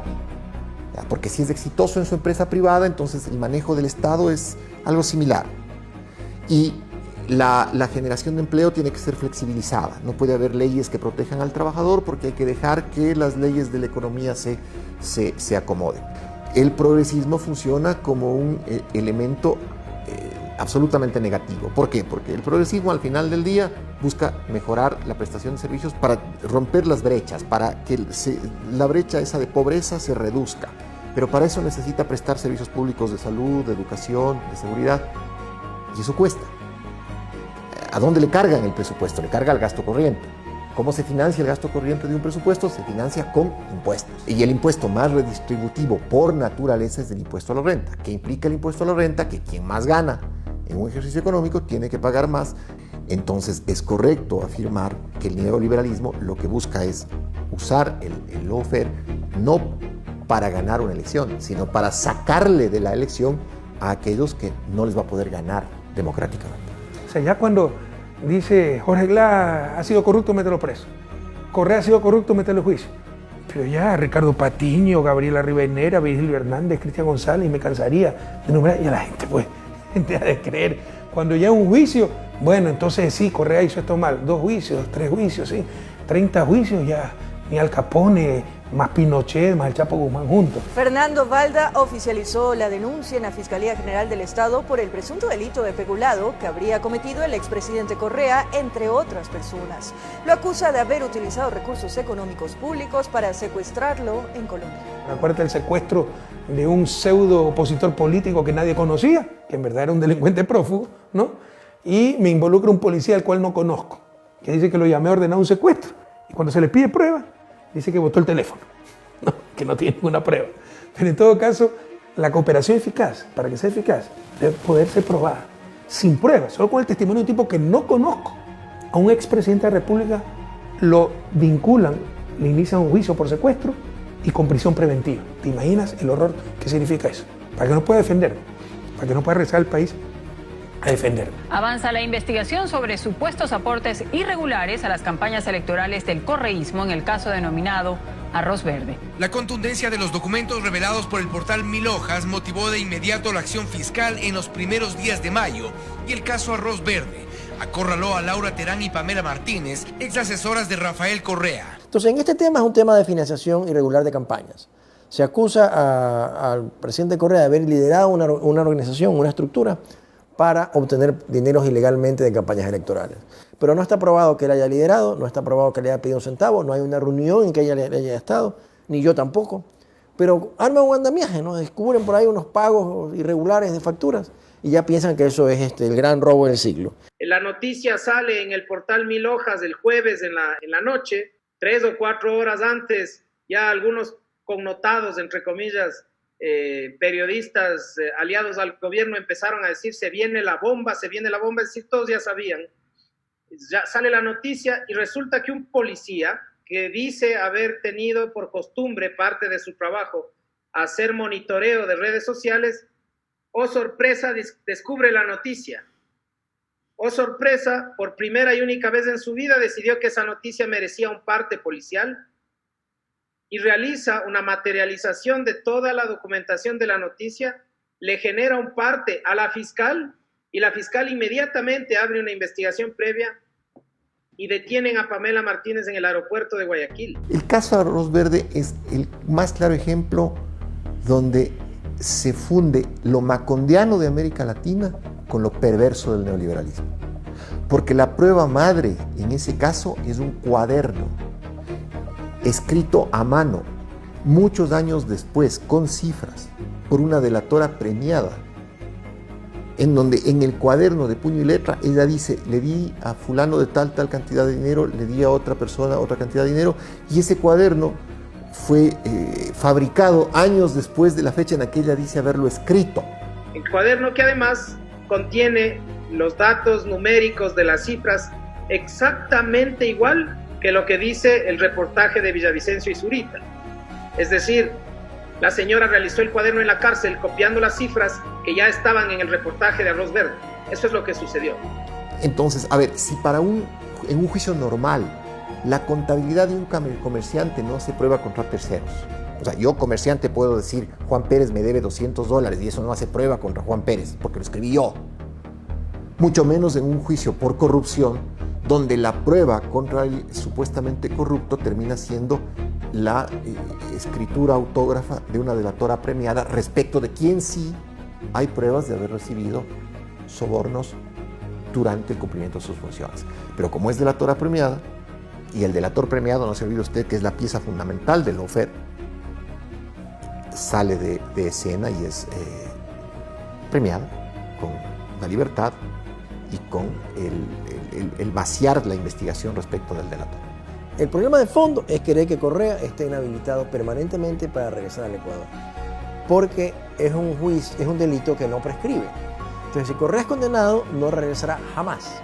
porque si es exitoso en su empresa privada, entonces el manejo del Estado es algo similar. Y la generación de empleo tiene que ser flexibilizada. No puede haber leyes que protejan al trabajador porque hay que dejar que las leyes de la economía se acomoden. El progresismo funciona como un elemento absolutamente negativo. ¿Por qué? Porque el progresismo al final del día busca mejorar la prestación de servicios para romper las brechas, para que la brecha esa de pobreza se reduzca. Pero para eso necesita prestar servicios públicos de salud, de educación, de seguridad. Y eso cuesta. ¿A dónde le cargan el presupuesto? Le carga al gasto corriente. ¿Cómo se financia el gasto corriente de un presupuesto? Se financia con impuestos. Y el impuesto más redistributivo por naturaleza es el impuesto a la renta. ¿Qué implica el impuesto a la renta? Que quien más gana en un ejercicio económico tiene que pagar más. Entonces es correcto afirmar que el neoliberalismo lo que busca es usar el lawfare no para ganar una elección, sino para sacarle de la elección a aquellos que no les va a poder ganar democráticamente. O sea, ya cuando dice Jorge Glass ha sido corrupto, mételo preso. Correa ha sido corrupto, mételo juicio. Pero ya Ricardo Patiño, Gabriela Rivadeneira, Virgilio Hernández, Cristian González, y me cansaría de nombrar, y a la gente pues deja de creer. Cuando ya un juicio, bueno, entonces sí, Correa hizo esto mal. 2 juicios, 3 juicios, sí. 30 juicios ya, ni Al Capone, más Pinochet, más el Chapo Guzmán juntos. Fernando Valda oficializó la denuncia en la Fiscalía General del Estado por el presunto delito de peculado que habría cometido el expresidente Correa, entre otras personas. Lo acusa de haber utilizado recursos económicos públicos para secuestrarlo en Colombia. Acuérdate el secuestro de un pseudo opositor político que nadie conocía, que en verdad era un delincuente prófugo, ¿no? Y me involucra un policía al cual no conozco, que dice que lo llamé a ordenar un secuestro. Y cuando se le pide prueba, dice que botó el teléfono, no, que no tiene ninguna prueba. Pero en todo caso, la cooperación eficaz, para que sea eficaz, debe poder ser probada, sin pruebas, solo con el testimonio de un tipo que no conozco. A un expresidente de la República lo vinculan, le inician un juicio por secuestro y con prisión preventiva. ¿Te imaginas el horror que significa eso? Para que no pueda defender, para que no pueda regresar al país a defender. Avanza la investigación sobre supuestos aportes irregulares a las campañas electorales del correísmo en el caso denominado Arroz Verde. La contundencia de los documentos revelados por el portal Mil Hojas motivó de inmediato la acción fiscal en los primeros días de mayo y el caso Arroz Verde acorraló a Laura Terán y Pamela Martínez, ex asesoras de Rafael Correa. Entonces, en este tema es un tema de financiación irregular de campañas. Se acusa al presidente Correa de haber liderado una organización, una estructura, para obtener dineros ilegalmente de campañas electorales. Pero no está probado que él haya liderado, no está probado que le haya pedido un centavo, no hay una reunión en que ella haya estado, ni yo tampoco. Pero arman un andamiaje, ¿no? Descubren por ahí unos pagos irregulares de facturas y ya piensan que eso es el gran robo del siglo. La noticia sale en el portal Mil Hojas el jueves en la noche, 3 o 4 horas antes, ya algunos connotados, entre comillas, periodistas aliados al gobierno empezaron a decir se viene la bomba, es decir, todos ya sabían. Ya sale la noticia y resulta que un policía que dice haber tenido por costumbre parte de su trabajo hacer monitoreo de redes sociales, oh sorpresa, descubre la noticia. Oh sorpresa, por primera y única vez en su vida decidió que esa noticia merecía un parte policial y realiza una materialización de toda la documentación de la noticia, le genera un parte a la fiscal y la fiscal inmediatamente abre una investigación previa y detienen a Pamela Martínez en el aeropuerto de Guayaquil. El caso Arroz Verde es el más claro ejemplo donde se funde lo macondiano de América Latina con lo perverso del neoliberalismo. Porque la prueba madre en ese caso es un cuaderno escrito a mano muchos años después con cifras por una delatora premiada, en donde en el cuaderno de puño y letra ella dice: le di a fulano de tal cantidad de dinero, le di a otra persona otra cantidad de dinero, y ese cuaderno fue fabricado años después de la fecha en la que ella dice haberlo escrito. El cuaderno que además contiene los datos numéricos de las cifras exactamente igual que lo que dice el reportaje de Villavicencio y Zurita. Es decir, la señora realizó el cuaderno en la cárcel copiando las cifras que ya estaban en el reportaje de Arroz Verde. Eso es lo que sucedió. Entonces, a ver, si en un juicio normal la contabilidad de un comerciante no se prueba contra terceros. O sea, yo comerciante puedo decir: Juan Pérez me debe $200 y eso no hace prueba contra Juan Pérez porque lo escribí yo. Mucho menos en un juicio por corrupción, donde la prueba contra el supuestamente corrupto termina siendo la escritura autógrafa de una delatora premiada respecto de quien sí hay pruebas de haber recibido sobornos durante el cumplimiento de sus funciones. Pero como es delatora premiada, y el delator premiado, no se olvide usted que es la pieza fundamental del lawfare, sale de escena y es premiada con la libertad y con el vaciar la investigación respecto del delator. El problema de fondo es querer que Correa esté inhabilitado permanentemente para regresar al Ecuador, porque es un delito que no prescribe. Entonces, si Correa es condenado, no regresará jamás.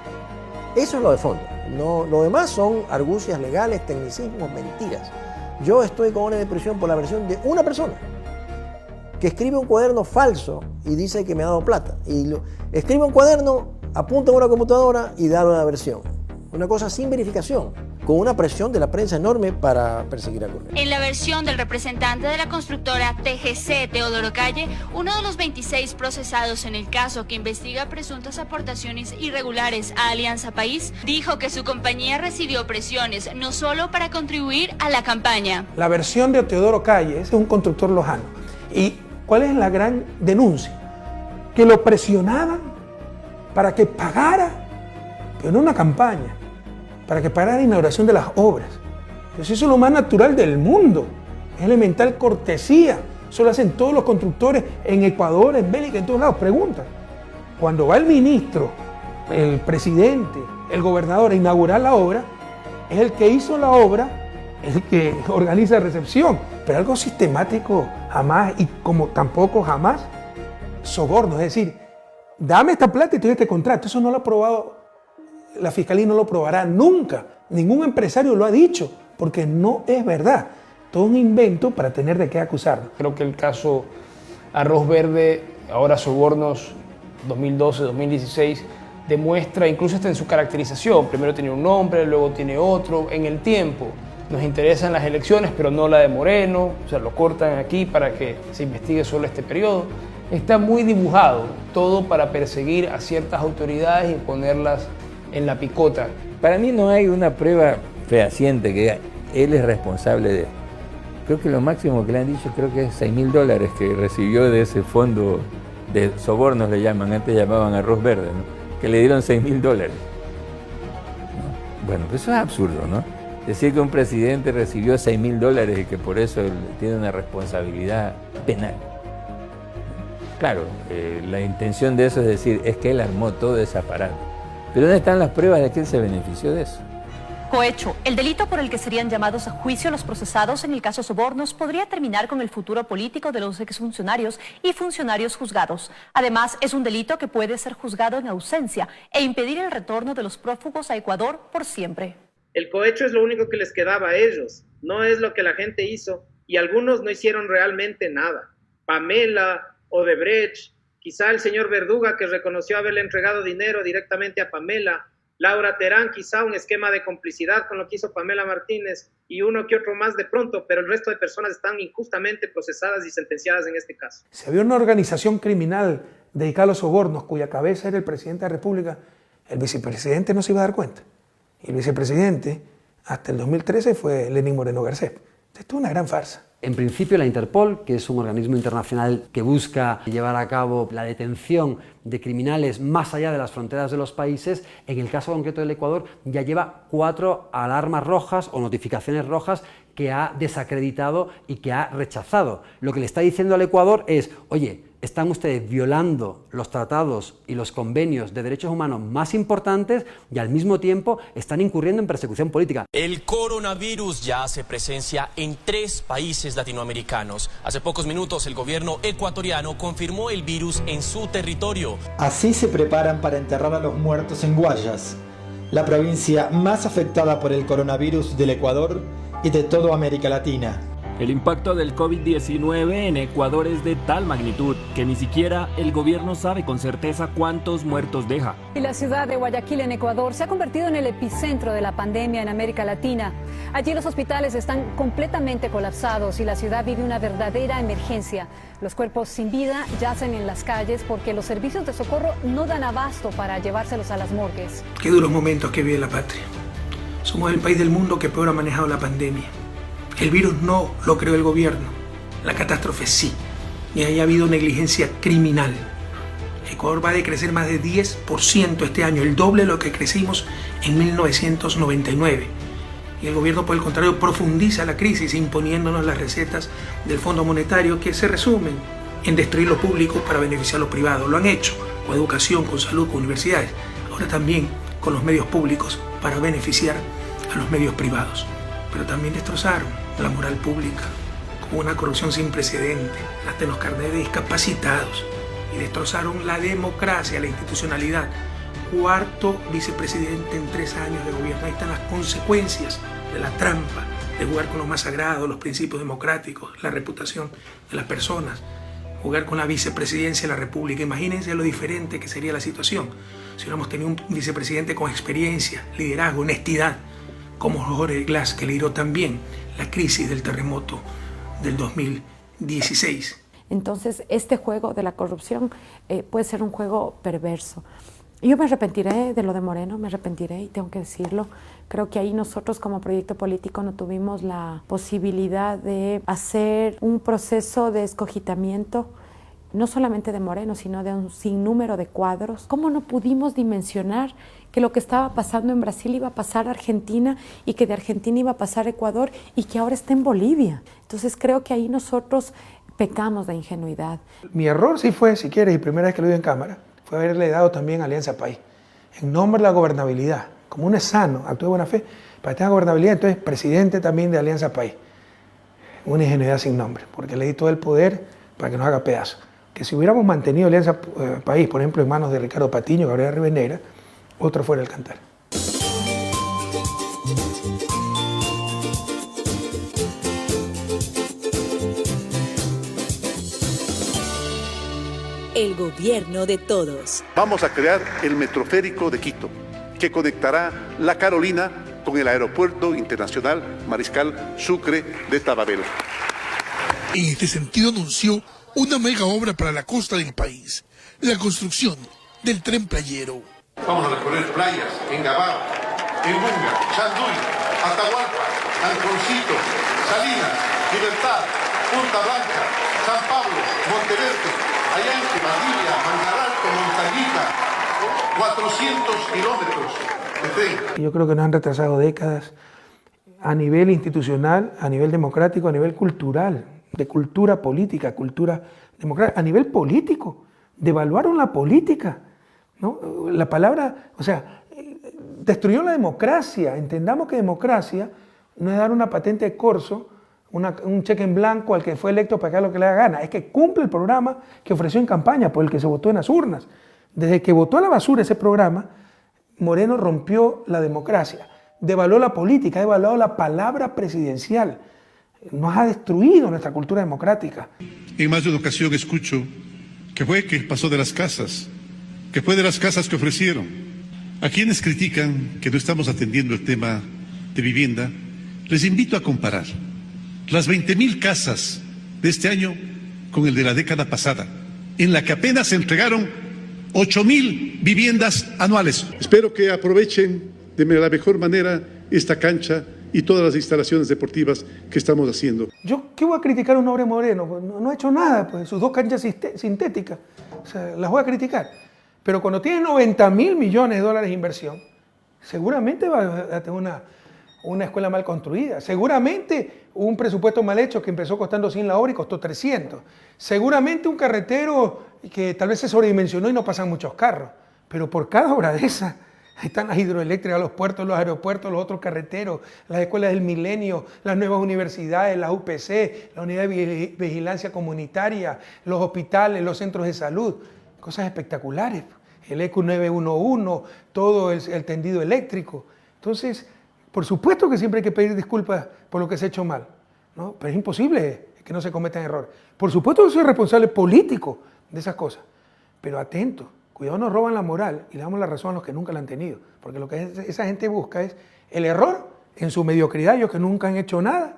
Eso es lo de fondo. No, lo demás son argucias legales, tecnicismos, mentiras. Yo estoy con orden de prisión por la versión de una persona que escribe un cuaderno falso y dice que me ha dado plata. Escribe un cuaderno, apunta a una computadora y da una versión. Una cosa sin verificación, con una presión de la prensa enorme para perseguir a Correa. En la versión del representante de la constructora TGC, Teodoro Calle, uno de los 26 procesados en el caso que investiga presuntas aportaciones irregulares a Alianza País, dijo que su compañía recibió presiones no solo para contribuir a la campaña. La versión de Teodoro Calle, ese es un constructor lojano. ¿Y cuál es la gran denuncia? Que lo presionaban para que pagara, pero no una campaña, para que pagara la inauguración de las obras. Pues eso es lo más natural del mundo. Es elemental cortesía. Eso lo hacen todos los constructores en Ecuador, en Bélgica, en todos lados. Pregunta. Cuando va el ministro, el presidente, el gobernador a inaugurar la obra, es el que hizo la obra, el que organiza recepción. Pero algo sistemático jamás, y como tampoco jamás soborno. Es decir, dame esta plata y te doy este contrato. Eso no lo ha probado. La Fiscalía no lo probará nunca. Ningún empresario lo ha dicho, porque no es verdad. Todo un invento para tener de qué acusarlo. Creo que el caso Arroz Verde, ahora sobornos 2012-2016, demuestra, incluso hasta en su caracterización, primero tenía un nombre, luego tiene otro, en el tiempo. Nos interesan las elecciones, pero no la de Moreno, o sea, lo cortan aquí para que se investigue solo este periodo. Está muy dibujado, todo para perseguir a ciertas autoridades y ponerlas en la picota. Para mí no hay una prueba fehaciente que él es responsable de. Creo que lo máximo que le han dicho creo que es $6.000 que recibió de ese fondo de sobornos, le llaman, antes llamaban Arroz Verde, ¿no? Que le dieron $6.000. ¿No? Bueno, pues eso es absurdo, ¿no? Decir que un presidente recibió $6.000 y que por eso él tiene una responsabilidad penal. Claro, la intención de eso es decir, es que él armó todo ese aparato. Pero ¿dónde están las pruebas de que él se benefició de eso? Cohecho, el delito por el que serían llamados a juicio los procesados en el caso Sobornos podría terminar con el futuro político de los exfuncionarios y funcionarios juzgados. Además, es un delito que puede ser juzgado en ausencia e impedir el retorno de los prófugos a Ecuador por siempre. El cohecho es lo único que les quedaba a ellos, no es lo que la gente hizo, y algunos no hicieron realmente nada. Pamela, Odebrecht, quizá el señor Verduga, que reconoció haberle entregado dinero directamente a Pamela, Laura Terán, quizá un esquema de complicidad con lo que hizo Pamela Martínez, y uno que otro más de pronto, pero el resto de personas están injustamente procesadas y sentenciadas en este caso. Si había una organización criminal dedicada a los sobornos, cuya cabeza era el presidente de la República, el vicepresidente no se iba a dar cuenta. Y el vicepresidente, hasta el 2013, fue Lenín Moreno Garcés. Esto es una gran farsa. En principio, la Interpol, que es un organismo internacional que busca llevar a cabo la detención de criminales más allá de las fronteras de los países, en el caso concreto del Ecuador ya lleva 4 alarmas rojas o notificaciones rojas que ha desacreditado y que ha rechazado. Lo que le está diciendo al Ecuador es, oye, están ustedes violando los tratados y los convenios de derechos humanos más importantes y al mismo tiempo están incurriendo en persecución política. El coronavirus ya hace presencia en 3 países latinoamericanos. Hace pocos minutos el gobierno ecuatoriano confirmó el virus en su territorio. Así se preparan para enterrar a los muertos en Guayas, la provincia más afectada por el coronavirus del Ecuador y de toda América Latina. El impacto del COVID-19 en Ecuador es de tal magnitud que ni siquiera el gobierno sabe con certeza cuántos muertos deja. Y la ciudad de Guayaquil, en Ecuador, se ha convertido en el epicentro de la pandemia en América Latina. Allí los hospitales están completamente colapsados y la ciudad vive una verdadera emergencia. Los cuerpos sin vida yacen en las calles porque los servicios de socorro no dan abasto para llevárselos a las morgues. Qué duros momentos que vive la patria. Somos el país del mundo que peor ha manejado la pandemia. El virus no lo creó el gobierno, la catástrofe sí, y ahí ha habido negligencia criminal. Ecuador va a decrecer más de 10% este año, el doble de lo que crecimos en 1999. Y el gobierno, por el contrario, profundiza la crisis imponiéndonos las recetas del Fondo Monetario que se resumen en destruir lo público para beneficiar lo privado. Lo han hecho con educación, con salud, con universidades, ahora también con los medios públicos para beneficiar a los medios privados. Pero también destrozaron la moral pública con una corrupción sin precedentes, hasta en los carnets de discapacitados, y destrozaron la democracia, la institucionalidad. 4º vicepresidente en 3 años de gobierno. Ahí están las consecuencias de la trampa, de jugar con lo más sagrado, los principios democráticos, la reputación de las personas, jugar con la vicepresidencia de la República. Imagínense lo diferente que sería la situación si hubiéramos tenido un vicepresidente con experiencia, liderazgo, honestidad, como Jorge Glass, que lideró también la crisis del terremoto del 2016. Entonces, este juego de la corrupción puede ser un juego perverso. Yo me arrepentiré de lo de Moreno, me arrepentiré y tengo que decirlo. Creo que ahí nosotros como proyecto político no tuvimos la posibilidad de hacer un proceso de escogitamiento, no solamente de Moreno, sino de un sinnúmero de cuadros. ¿Cómo no pudimos dimensionar que lo que estaba pasando en Brasil iba a pasar a Argentina y que de Argentina iba a pasar a Ecuador y que ahora está en Bolivia? Entonces creo que ahí nosotros pecamos de ingenuidad. Mi error sí fue, si quieres, y primera vez que lo digo en cámara, fue haberle dado también a Alianza País, en nombre de la gobernabilidad. Como uno es sano, actúa de buena fe, para que tenga gobernabilidad, entonces presidente también de Alianza País. Una ingenuidad sin nombre, porque le di todo el poder para que nos haga pedazos. Que si hubiéramos mantenido Alianza País, por ejemplo, en manos de Ricardo Patiño, Gabriela Rivadeneira, otro fuera el cantar. El gobierno de todos. Vamos a crear el Metroférico de Quito, que conectará La Carolina con el Aeropuerto Internacional Mariscal Sucre de Tababel. En este sentido anunció una mega obra para la costa del país, la construcción del tren playero. Vamos a recorrer playas en Gabao, en Lunga, Chanduy, Atahualpa, Alconcito, Salinas, Libertad, Punta Blanca, San Pablo, Monteverde, Allanque, Valdivia, Mangaralto, Montañita, 400 kilómetros de tren. Yo creo que nos han retrasado décadas a nivel institucional, a nivel democrático, a nivel cultural, de cultura política, cultura democrática, a nivel político. Devaluaron la política, ¿no? La palabra, o sea, destruyó la democracia. Entendamos que democracia no es dar una patente de corso, un cheque en blanco al que fue electo para que haga lo que le da gana. Es que cumple el programa que ofreció en campaña, por el que se votó en las urnas. Desde que votó a la basura ese programa, Moreno rompió la democracia, devaluó la política, ha devaluado la palabra presidencial. Nos ha destruido nuestra cultura democrática. En más de una ocasión escucho que fue que pasó de las casas, que fue de las casas que ofrecieron. A quienes critican que no estamos atendiendo el tema de vivienda, les invito a comparar las 20.000 casas de este año con el de la década pasada, en la que apenas se entregaron 8.000 viviendas anuales. Espero que aprovechen de la mejor manera esta cancha y todas las instalaciones deportivas que estamos haciendo. ¿Yo qué voy a criticar a un hombre Moreno? Pues no ha hecho nada, pues sus 2 canchas sintéticas, o sea, las voy a criticar. Pero cuando tiene 90.000 millones de dólares de inversión, seguramente va a tener una escuela mal construida, seguramente un presupuesto mal hecho que empezó costando 100 la hora y costó 300, seguramente un carretero que tal vez se sobredimensionó y no pasan muchos carros, pero por cada obra de esa están las hidroeléctricas, los puertos, los aeropuertos, los otros carreteros, las escuelas del milenio, las nuevas universidades, la UPC, la unidad de vigilancia comunitaria, los hospitales, los centros de salud, cosas espectaculares, el EQ 911, todo el tendido eléctrico. Entonces, por supuesto que siempre hay que pedir disculpas por lo que se ha hecho mal, ¿no? Pero es imposible que no se cometan errores. Por supuesto que soy responsable político de esas cosas, pero atento, cuidado, nos roban la moral y le damos la razón a los que nunca la han tenido, porque lo que esa gente busca es el error en su mediocridad, ellos que nunca han hecho nada,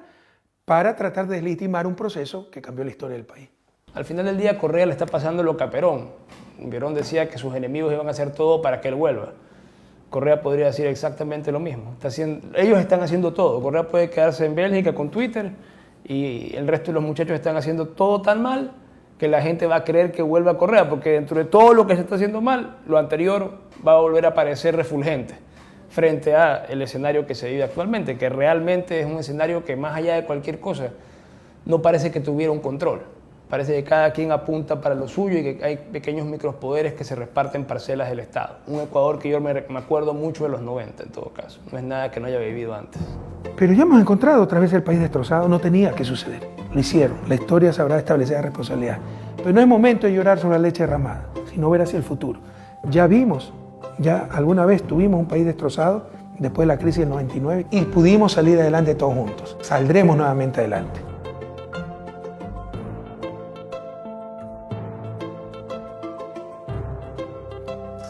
para tratar de deslegitimar un proceso que cambió la historia del país. Al final del día, Correa le está pasando lo que a Perón. Perón decía que sus enemigos iban a hacer todo para que él vuelva. Correa podría decir exactamente lo mismo. Ellos están haciendo todo. Correa puede quedarse en Bélgica con Twitter y el resto de los muchachos están haciendo todo tan mal que la gente va a creer que vuelva a Correa, porque dentro de todo lo que se está haciendo mal, lo anterior va a volver a parecer refulgente frente al escenario que se vive actualmente, que realmente es un escenario que más allá de cualquier cosa no parece que tuviera un control. Parece que cada quien apunta para lo suyo y que hay pequeños micropoderes que se reparten parcelas del Estado. Un Ecuador que yo me acuerdo mucho de los 90 en todo caso. No es nada que no haya vivido antes. Pero ya hemos encontrado otra vez el país destrozado. No tenía que suceder. Lo hicieron. La historia sabrá establecer la responsabilidad. Pero no es momento de llorar sobre la leche derramada, sino ver hacia el futuro. Ya vimos, ya alguna vez tuvimos un país destrozado después de la crisis del 99 y pudimos salir adelante todos juntos. Saldremos nuevamente adelante.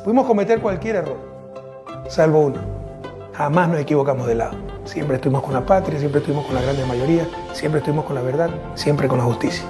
Pudimos cometer cualquier error, salvo uno. Jamás nos equivocamos de lado. Siempre estuvimos con la patria, siempre estuvimos con la grande mayoría, siempre estuvimos con la verdad, siempre con la justicia.